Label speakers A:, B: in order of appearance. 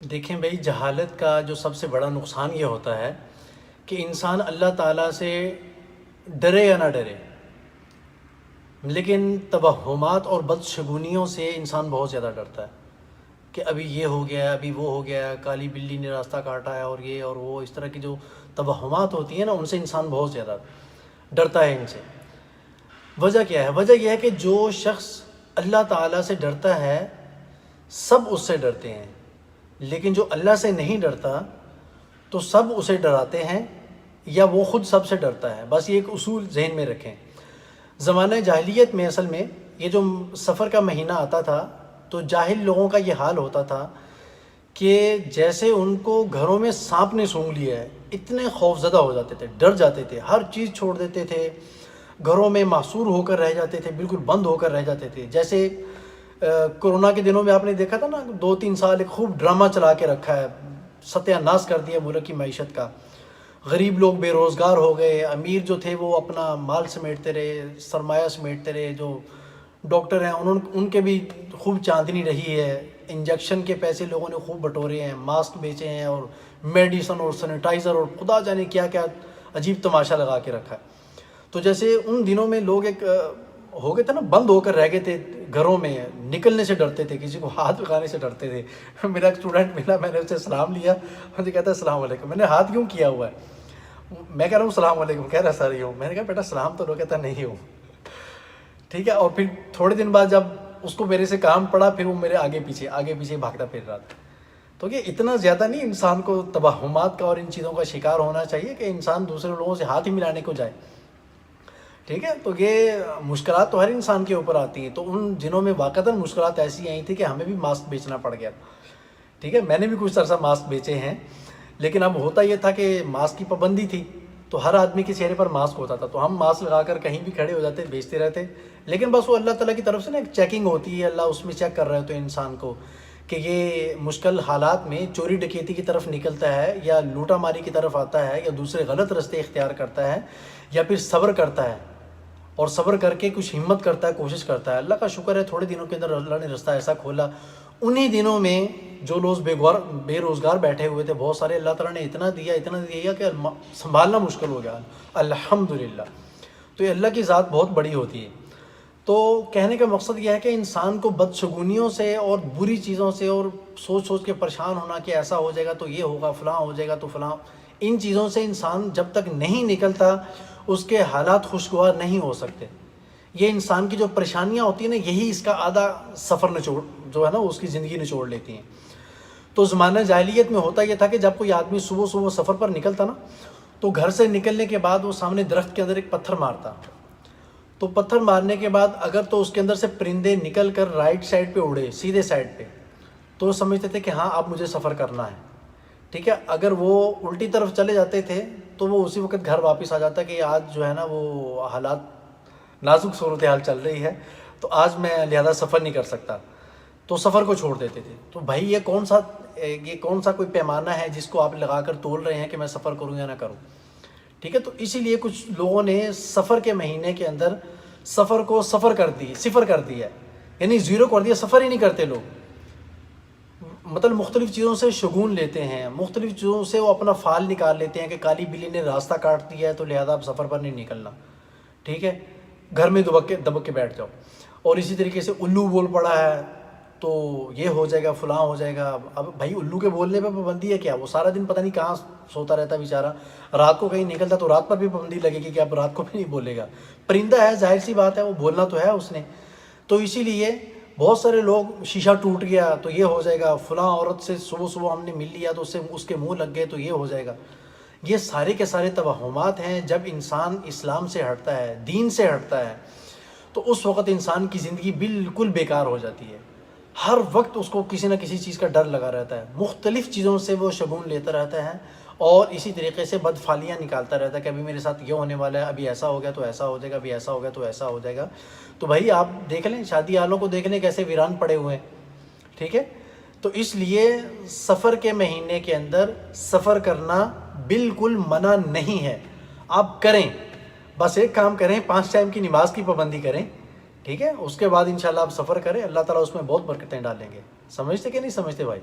A: دیکھیں بھائی، جہالت کا جو سب سے بڑا نقصان یہ ہوتا ہے کہ انسان اللہ تعالیٰ سے ڈرے یا نہ ڈرے، لیکن توہمات اور بدشگونیوں سے انسان بہت زیادہ ڈرتا ہے کہ ابھی یہ ہو گیا، ابھی وہ ہو گیا، کالی بلی نے راستہ کاٹا ہے، اور یہ اور وہ، اس طرح کی جو توہمات ہوتی ہیں نا، ان سے انسان بہت زیادہ ڈرتا ہے ان سے۔ وجہ کیا ہے؟ وجہ یہ ہے کہ جو شخص اللہ تعالیٰ سے ڈرتا ہے سب اس سے ڈرتے ہیں، لیکن جو اللہ سے نہیں ڈرتا تو سب اسے ڈراتے ہیں یا وہ خود سب سے ڈرتا ہے۔ بس یہ ایک اصول ذہن میں رکھیں۔ زمانہ جاہلیت میں اصل میں یہ جو سفر کا مہینہ آتا تھا تو جاہل لوگوں کا یہ حال ہوتا تھا کہ جیسے ان کو گھروں میں سانپ نے سونگھ لیا ہے، اتنے خوف زدہ ہو جاتے تھے، ڈر جاتے تھے، ہر چیز چھوڑ دیتے تھے، گھروں میں محصور ہو کر رہ جاتے تھے، بالکل بند ہو کر رہ جاتے تھے۔ جیسے کورونا کے دنوں میں آپ نے دیکھا تھا نا، 2-3 سال ایک خوب ڈرامہ چلا کے رکھا ہے، ستیہ ناش کر دیا ملک کی معیشت کا۔ غریب لوگ بے روزگار ہو گئے، امیر جو تھے وہ اپنا مال سمیٹتے رہے، سرمایہ سمیٹتے رہے، جو ڈاکٹر ہیں ان کے بھی خوب چاندنی رہی ہے، انجیکشن کے پیسے لوگوں نے خوب بٹورے ہیں، ماسک بیچے ہیں، اور میڈیسن اور سینیٹائزر اور خدا جانے کیا کیا عجیب تماشا لگا کے رکھا ہے۔ تو جیسے ان دنوں میں لوگ ایک ہو گئے تھے نا، بند ہو کر رہ گئے تھے گھروں میں، نکلنے سے ڈرتے تھے، کسی کو ہاتھ لگانے سے ڈرتے تھے۔ میرا ایک اسٹوڈنٹ ملا، میں نے اسے سلام لیا، مجھے کہتا ہے السلام علیکم۔ میں نے ہاتھ کیوں کیا ہوا ہے؟ میں کہہ رہا ہوں السلام علیکم، کہہ رہا سر ہی ہوں۔ میں نے کہا بیٹا سلام تو لو، کہتا نہیں ہوں، ٹھیک ہے۔ اور پھر تھوڑے دن بعد جب اس کو میرے سے کام پڑا، پھر وہ میرے آگے پیچھے بھاگتا پھر رہا تھا۔ تو یہ اتنا زیادہ نہیں انسان کو توہمات کا اور ان چیزوں کا شکار ہونا چاہیے کہ انسان دوسرے لوگوں سے ہاتھ ہی ملانے کو جائے، ٹھیک ہے۔ تو یہ مشکلات تو ہر انسان کے اوپر آتی ہیں، تو ان دنوں میں واقعتاً مشکلات ایسی آئی تھیں کہ ہمیں بھی ماسک بیچنا پڑ گیا، ٹھیک ہے۔ میں نے بھی کچھ عرصہ ماسک بیچے ہیں، لیکن اب ہوتا یہ تھا کہ ماسک کی پابندی تھی، تو ہر آدمی کے چہرے پر ماسک ہوتا تھا، تو ہم ماسک لگا کر کہیں بھی کھڑے ہو جاتے، بیچتے رہتے۔ لیکن بس وہ اللہ تعالیٰ کی طرف سے نا ایک چیکنگ ہوتی ہے، اللہ اس میں چیک کر رہے ہوتے ہیں انسان کو کہ یہ مشکل حالات میں چوری ڈکیتی کی طرف نکلتا ہے یا لوٹا ماری کی طرف آتا ہے یا دوسرے غلط راستے اختیار کرتا ہے یا پھر صبر کرتا ہے، اور صبر کر کے کچھ ہمت کرتا ہے، کوشش کرتا ہے۔ اللہ کا شکر ہے تھوڑے دنوں کے اندر اللہ نے رستہ ایسا کھولا، انہی دنوں میں جو لوگ بے روزگار بیٹھے ہوئے تھے بہت سارے، اللہ تعالیٰ نے اتنا دیا کہ سنبھالنا مشکل ہو گیا، الحمدللہ۔ تو یہ اللہ کی ذات بہت بڑی ہوتی ہے۔ تو کہنے کا مقصد یہ ہے کہ انسان کو بدشگونیوں سے اور بری چیزوں سے اور سوچ کے پریشان ہونا کہ ایسا ہو جائے گا تو یہ ہوگا، فلاں ہو جائے گا تو فلاں، ان چیزوں سے انسان جب تک نہیں نکلتا اس کے حالات خوشگوار نہیں ہو سکتے۔ یہ انسان کی جو پریشانیاں ہوتی ہیں نا، یہی اس کا آدھا سفر جو ہے نا اس کی زندگی نچوڑ لیتی ہیں۔ تو زمانہ جاہلیت میں ہوتا یہ تھا کہ جب کوئی آدمی صبح سفر پر نکلتا نا، تو گھر سے نکلنے کے بعد وہ سامنے درخت کے اندر ایک پتھر مارتا، تو پتھر مارنے کے بعد اگر تو اس کے اندر سے پرندے نکل کر رائٹ سائڈ پہ اڑے، سیدھے سائڈ پہ، تو وہ سمجھتے تھے کہ ہاں اب مجھے سفر کرنا ہے، ٹھیک ہے۔ اگر وہ الٹی طرف چلے جاتے تھے تو وہ اسی وقت گھر واپس آ جاتا کہ آج جو ہے نا وہ حالات نازک صورتحال چل رہی ہے، تو آج میں لہذا سفر نہیں کر سکتا، تو سفر کو چھوڑ دیتے تھے۔ تو بھائی یہ کون سا کوئی پیمانہ ہے جس کو آپ لگا کر تول رہے ہیں کہ میں سفر کروں یا نہ کروں، ٹھیک ہے۔ تو اسی لیے کچھ لوگوں نے سفر کے مہینے کے اندر سفر کو صفر کر دیا، یعنی زیرو کر دیا، سفر ہی نہیں کرتے لوگ۔ مطلب مختلف چیزوں سے شگون لیتے ہیں، مختلف چیزوں سے وہ اپنا فال نکال لیتے ہیں کہ کالی بلی نے راستہ کاٹ دیا ہے تو لہذا اب سفر پر نہیں نکلنا، ٹھیک ہے، گھر میں دبک کے بیٹھ جاؤ۔ اور اسی طریقے سے الو بول پڑا ہے تو یہ ہو جائے گا، فلاں ہو جائے گا۔ اب بھائی الو کے بولنے پہ پابندی ہے کیا؟ وہ سارا دن پتہ نہیں کہاں سوتا رہتا بیچارہ، رات کو کہیں نکلتا تو رات پر بھی پابندی لگے گی کہ اب رات کو بھی نہیں بولے گا۔ پرندہ ہے، ظاہر سی بات ہے، وہ بولنا تو ہے اس نے۔ تو اسی لیے بہت سارے لوگ، شیشہ ٹوٹ گیا تو یہ ہو جائے گا، فلاں عورت سے صبح ہم نے مل لیا تو اس کے منہ لگ گئے تو یہ ہو جائے گا۔ یہ سارے کے سارے توہمات ہیں۔ جب انسان اسلام سے ہٹتا ہے، دین سے ہٹتا ہے، تو اس وقت انسان کی زندگی بالکل بیکار ہو جاتی ہے۔ ہر وقت اس کو کسی نہ کسی چیز کا ڈر لگا رہتا ہے، مختلف چیزوں سے وہ شگون لیتا رہتا ہے، اور اسی طریقے سے بدفعلیاں نکالتا رہتا ہے کہ ابھی میرے ساتھ یہ ہونے والا ہے، ابھی ایسا ہو گیا تو ایسا ہو جائے گا، ابھی ایسا ہو گیا تو ایسا ہو جائے گا۔ تو بھائی آپ دیکھ لیں، شادی حالوں کو دیکھ لیں کیسے ویران پڑے ہوئے ہیں، ٹھیک ہے۔ تو اس لیے سفر کے مہینے کے اندر سفر کرنا بالکل منع نہیں ہے، آپ کریں، بس ایک کام کریں، 5 ٹائم کی نماز کی پابندی کریں، ٹھیک ہے۔ اس کے بعد انشاءاللہ آپ سفر کریں، اللہ تعالیٰ اس میں بہت برکتیں ڈالیں گے۔ سمجھتے کہ نہیں سمجھتے بھائی؟